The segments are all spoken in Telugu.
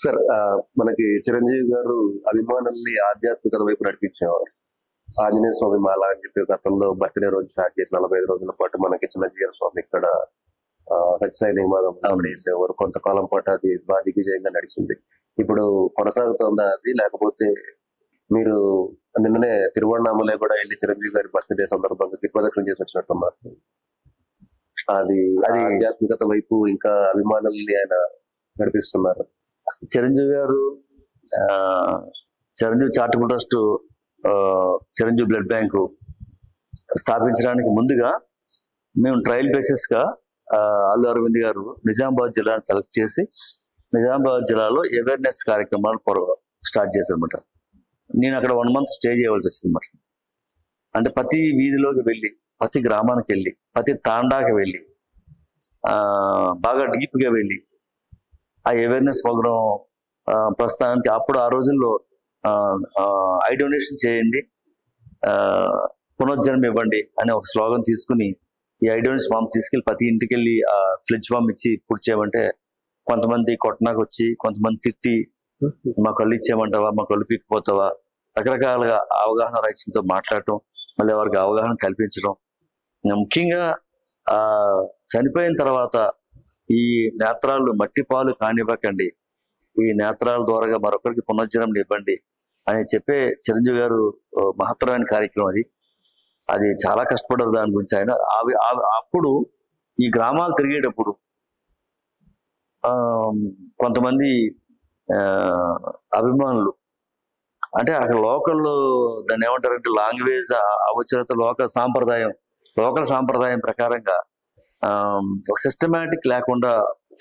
సార్ మనకి చిరంజీవి గారు అభిమానుల్ని ఆధ్యాత్మికత వైపు నడిపించేవారు. ఆంజనేయ స్వామి మాల అని చెప్పి గతంలో బర్త్డే రోజు స్టార్ట్ చేసి 45 రోజుల పాటు మనకి చిన్నజీవన స్వామి ఇక్కడ సత్యసాయి నిమాదం చేసేవారు. కొంతకాలం పాటు అది బాగా దిగ్విజయంగా నడిచింది. ఇప్పుడు కొనసాగుతుందా అది, లేకపోతే మీరు నిన్ననే తిరువణామలై కూడా వెళ్ళి చిరంజీవి గారి బర్త్డే సందర్భంగా దిగ్ప్రదక్షిణ చేసి వచ్చినట్టున్నారు. అది అది ఆధ్యాత్మికత వైపు ఇంకా అభిమానుల్ని ఆయన నడిపిస్తున్నారు. చిరంజీవి గారు Chiranjeevi charitable trust Chiranjeevi blood bank స్థాపించడానికి ముందుగా మేము ట్రయల్ బేసిస్ గా అల్లు అరవింద్ గారు నిజామాబాద్ జిల్లాను సెలెక్ట్ చేసి నిజామాబాద్ జిల్లాలో అవేర్నెస్ కార్యక్రమాలు స్టార్ట్ చేశారనమాట. నేను అక్కడ 1 month స్టే చేయవలసి వచ్చింది అనమాట. అంటే ప్రతి వీధిలోకి వెళ్ళి, ప్రతి గ్రామానికి వెళ్ళి, ప్రతి తాండాకి వెళ్ళి, బాగా డీప్గా వెళ్ళి ఆ అవేర్నెస్ ప్రోగ్రాం ప్రస్తుతానికి అప్పుడు ఆ రోజుల్లో ఐ డొనేషన్ చేయండి, పునర్జన్మ ఇవ్వండి అనే ఒక స్లోగన్ తీసుకుని ఈ ఐ డొనేషన్ ఫామ్ తీసుకెళ్ళి ప్రతి ఇంటికి వెళ్ళి ఆ ఫ్లెడ్జ్ ఫామ్ ఇచ్చి పూర్తి చేయమంటే కొంతమంది కొట్టనాకు వచ్చి, కొంతమంది తిట్టి మా కళ్ళు ఇచ్చేయమంటావా, మా కళ్ళు పీక్కిపోతావా, రకరకాలుగా అవగాహన రైతులతో మాట్లాడటం, మళ్ళీ వారికి అవగాహన కల్పించడం. ముఖ్యంగా చనిపోయిన తర్వాత ఈ నేత్రాలు మట్టి పాలు కానివ్వకండి, ఈ నేత్రాల ద్వారా మరొకరికి పునర్జన్మని ఇవ్వండి అని చెప్పే చిరంజీవి గారు మహత్తరమైన కార్యక్రమం అది. అది చాలా కష్టపడ్డారు దాని గురించి ఆయన. అప్పుడు ఈ గ్రామాలు తిరిగేటప్పుడు కొంతమంది అభిమానులు, అంటే అక్కడ లోకల్ దాన్ని ఏమంటారంటే లాంగ్వేజ్ అవసరత లోకల్ సాంప్రదాయం ప్రకారంగా ఒక సిస్టమేటిక్ లేకుండా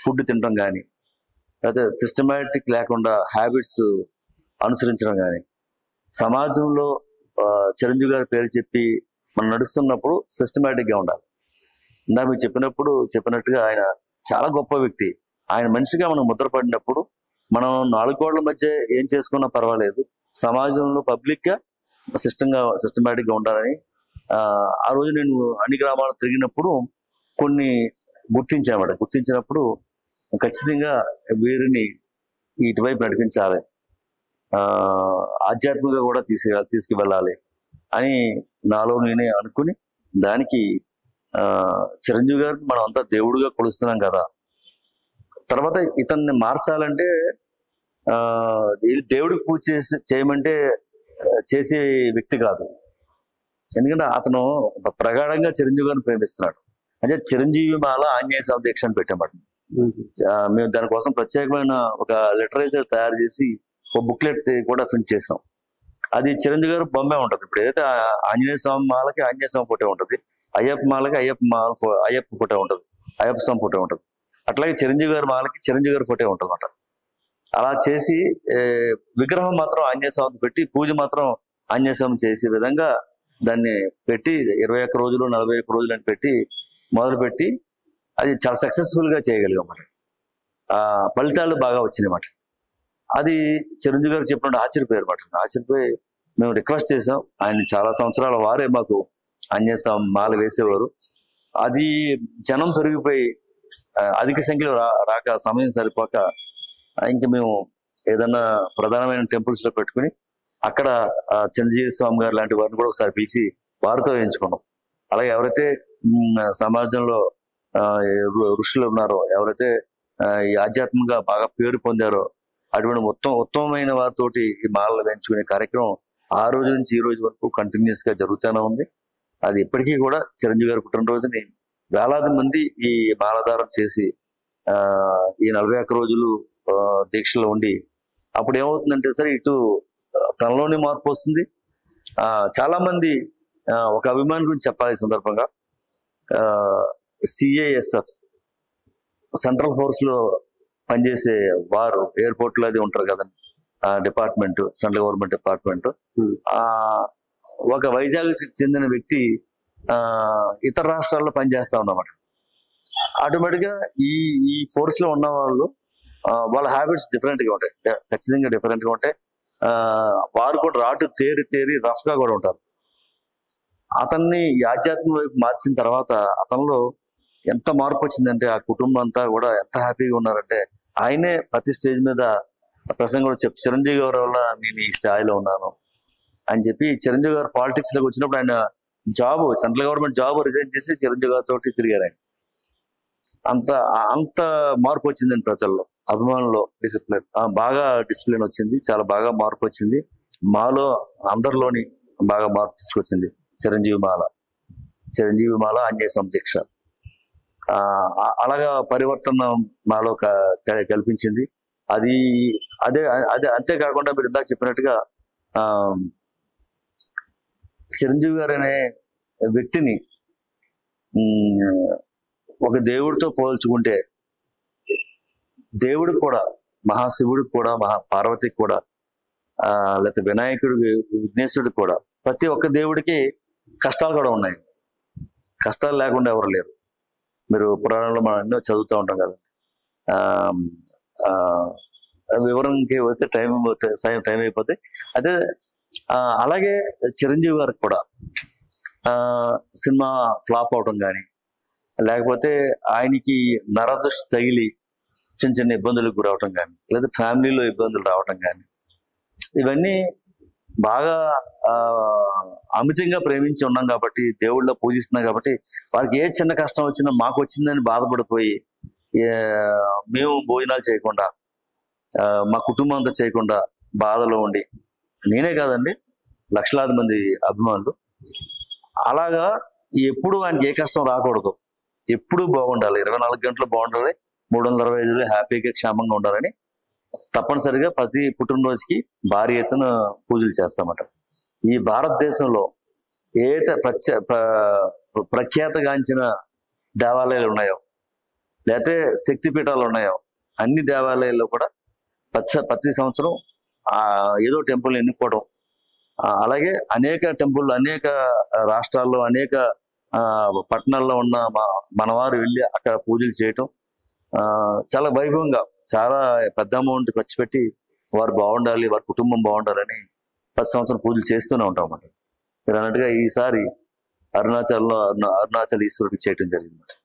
ఫుడ్ తినడం కానీ, లేకపోతే సిస్టమేటిక్ లేకుండా హ్యాబిట్స్ అనుసరించడం కానీ, సమాజంలో చిరంజీవి గారి పేరు చెప్పి మనం నడుస్తున్నప్పుడు సిస్టమేటిక్గా ఉండాలి. ఇందా మీరు చెప్పినట్టుగా ఆయన చాలా గొప్ప వ్యక్తి. ఆయన మనిషిగా మనం ముద్రపడినప్పుడు మనం 4 గోడల మధ్య ఏం చేసుకున్నా పర్వాలేదు, సమాజంలో పబ్లిక్గా సిస్టమేటిక్గా ఉండాలని ఆ రోజు నేను అన్ని గ్రామాలు తిరిగినప్పుడు కొన్ని గుర్తించినప్పుడు ఖచ్చితంగా వీరిని ఇటువైపు నడిపించాలి, ఆధ్యాత్మికంగా కూడా తీసుకువెళ్ళాలి అని నాలో నేనే అనుకుని, దానికి చిరంజీవి గారికి మనం అంతా దేవుడిగా కొలుస్తున్నాం కదా, తర్వాత ఇతన్ని మార్చాలంటే దేవుడికి పూజ చేయమంటే చేసే వ్యక్తి కాదు. ఎందుకంటే అతను ప్రగాఢంగా చిరంజీవి గారిని ప్రేమిస్తున్నాడు. అంటే చిరంజీవి మాల ఆంజనేయ స్వామి దీక్ష అని పెట్టామట. మేము దానికోసం ప్రత్యేకమైన ఒక లిటరేచర్ తయారు చేసి ఒక బుక్లెట్ కూడా ప్రింట్ చేసాం. అది చిరంజీవి గారు బొమ్మే ఉంటుంది. ఇప్పుడు ఏదైతే ఆంజనేయ స్వామి మాలకి ఆంజనేయ స్వామి ఫోటో ఉంటుంది, అయ్యప్ప మాలకి అయ్యప్ప ఫోటో ఉంటుంది, అయ్యప్ప స్వామి ఫోటో ఉంటుంది. అట్లాగే చిరంజీవి గారి మాలకి చిరంజీవి గారి ఫోటో ఉంటుంది అన్నమాట. అలా చేసి విగ్రహం మాత్రం ఆంజనేయ స్వామికి పెట్టి, పూజ మాత్రం ఆంజనేయ స్వామి చేసే విధంగా దాన్ని పెట్టి 21 రోజులు 41 రోజులు అని పెట్టి మొదలుపెట్టి అది చాలా సక్సెస్ఫుల్ గా చేయగలిగాం మరి. ఫలితాలు బాగా వచ్చినాయి మాట. అది చిరంజీవి గారు చెప్పినట్టు ఆశ్చర్యపోయారు మాట. ఆశ్చర్యపోయి మేము రిక్వెస్ట్ చేసాం. ఆయన చాలా సంవత్సరాల వారే మాకు ఆంజనేయ స్వామి మాల వేసేవారు. అది జనం పెరిగిపోయి అధిక సంఖ్యలో రాక సమయం సరిపోక ఇంక మేము ఏదన్నా ప్రధానమైన టెంపుల్స్ లో పెట్టుకుని అక్కడ చిరంజీవి స్వామి గారు లాంటి వారిని కూడా ఒకసారి పిలిచి వారితో వేయించుకున్నాం. అలాగే ఎవరైతే సమాజంలో ఋషులు ఉన్నారో, ఎవరైతే ఈ ఆధ్యాత్మికంగా బాగా పేరు పొందారో అటువంటి ఉత్తమమైన వారితోటి ఈ మాలలు వేయించుకునే కార్యక్రమం ఆ రోజు నుంచి ఈ రోజు వరకు కంటిన్యూస్ గా జరుగుతూనే ఉంది. అది ఇప్పటికీ కూడా చిరంజీవి గారి పుట్టినరోజుని వేలాది మంది ఈ మాలధారం చేసి ఈ 41 రోజులు దీక్షలో ఉండి, అప్పుడు ఏమవుతుందంటే సరే ఇటు తనలోని మార్పు వస్తుంది. చాలా మంది ఒక అభిమాని గురించి చెప్పాలి ఈ సందర్భంగా, CISF సెంట్రల్ ఫోర్స్ లో పనిచేసే వారు ఎయిర్పోర్ట్ లో అది ఉంటారు కదండి, డిపార్ట్మెంట్, సెంట్రల్ గవర్నమెంట్ డిపార్ట్మెంట్. ఒక వైజాగ్ చెందిన వ్యక్తి ఇతర రాష్ట్రాల్లో పనిచేస్తా ఉన్నమాట. ఆటోమేటిక్ గా ఈ ఫోర్స్ లో ఉన్న వాళ్ళు వాళ్ళ హ్యాబిట్స్ డిఫరెంట్ గా ఉంటాయి, ఖచ్చితంగా డిఫరెంట్ గా ఉంటాయి. వారు కూడా రాటు తేరి రఫ్ గా కూడా ఉంటారు. అతన్ని ఈ ఆధ్యాత్మిక వైపు మార్చిన తర్వాత అతనిలో ఎంత మార్పు వచ్చిందంటే ఆ కుటుంబం అంతా కూడా ఎంత హ్యాపీగా ఉన్నారంటే, ఆయనే ప్రతి స్టేజ్ మీద ప్రసంగంలో చెప్తే చిరంజీవి గారి వల్ల నేను ఈ స్థాయిలో ఉన్నాను అని చెప్పి, చిరంజీవి గారు పాలిటిక్స్ లోకి వచ్చినప్పుడు ఆయన job, central government job resign చేసి చిరంజీవి గారితో తిరిగారు ఆయన. అంత అంత మార్పు వచ్చిందండి ప్రజల్లో, అభిమానుల్లో. డిసిప్లిన్. బాగా డిసిప్లిన్ వచ్చింది, చాలా బాగా మార్పు వచ్చింది. మాలో అందరిలోని బాగా మార్పు తీసుకొచ్చింది చిరంజీవి మాల ఆంజనేయ స్వామి దీక్ష. అలాగా పరివర్తన మాలో కల్పించింది. అది అదే అదే అంతేకాకుండా మీరు ఇందాక చెప్పినట్టుగా చిరంజీవి గారు అనే వ్యక్తిని ఒక దేవుడితో పోల్చుకుంటే, దేవుడికి కూడా, మహాశివుడికి కూడా, పార్వతికి కూడా, లేకపోతే వినాయకుడు, విఘ్నేశ్వరుడికి కూడా, ప్రతి ఒక్క దేవుడికి కష్టాలు కూడా ఉన్నాయి. కష్టాలు లేకుండా ఎవరు లేరు. మీరు పురాణంలో మనం ఎన్నో చదువుతూ ఉంటాం కదా. వివరంకి పోతే టైం అయిపోతే అదే. అలాగే చిరంజీవి గారికి కూడా సినిమా ఫ్లాప్ అవడం కానీ, లేకపోతే ఆయనకి నరదృష్టి తగిలి చిన్న చిన్న ఇబ్బందులకు గురవటం కానీ, లేదా ఫ్యామిలీలో ఇబ్బందులు రావటం కానీ, ఇవన్నీ బాగా అమితంగా ప్రేమించి ఉన్నాం కాబట్టి, దేవుళ్ళ పూజిస్తున్నాం కాబట్టి, వారికి ఏ చిన్న కష్టం వచ్చినా మాకు వచ్చిందని బాధపడిపోయి మేము భోజనాలు చేయకుండా, మా కుటుంబం అంతా చేయకుండా బాధలో ఉండి, నేనే కాదండి లక్షలాది మంది అభిమానులు అలాగా, ఎప్పుడు ఆయనకి ఏ కష్టం రాకూడదు, ఎప్పుడు బాగుండాలి, 24 గంటలు బాగుండాలి, 365 హ్యాపీగా క్షేమంగా ఉండాలని తప్పనిసరిగా ప్రతి పుట్టినరోజుకి భారీ ఎత్తున పూజలు చేస్తామట. ఈ భారతదేశంలో ఏదైతే ప్రఖ్యాతగాంచిన దేవాలయాలు ఉన్నాయో, లేకపోతే శక్తిపీఠాలు ఉన్నాయో, అన్ని దేవాలయాల్లో కూడా ప్రతి సంవత్సరం ఏదో టెంపుల్ ఎన్నుకోవడం, అలాగే అనేక టెంపుల్, అనేక రాష్ట్రాల్లో, అనేక పట్టణాల్లో ఉన్న మనవారు వెళ్ళి అక్కడ పూజలు చేయటం, చాలా వైభవంగా, చాలా పెద్ద అమౌంట్ ఖర్చు పెట్టి వారు బాగుండాలి, వారి కుటుంబం బాగుండాలని ప్రతి సంవత్సరం పూజలు చేస్తూనే ఉంటాం అన్నమాట. మీరు అన్నట్టుగా ఈసారి అరుణాచల్ ఈశ్వరుడికి చేయటం జరిగింది.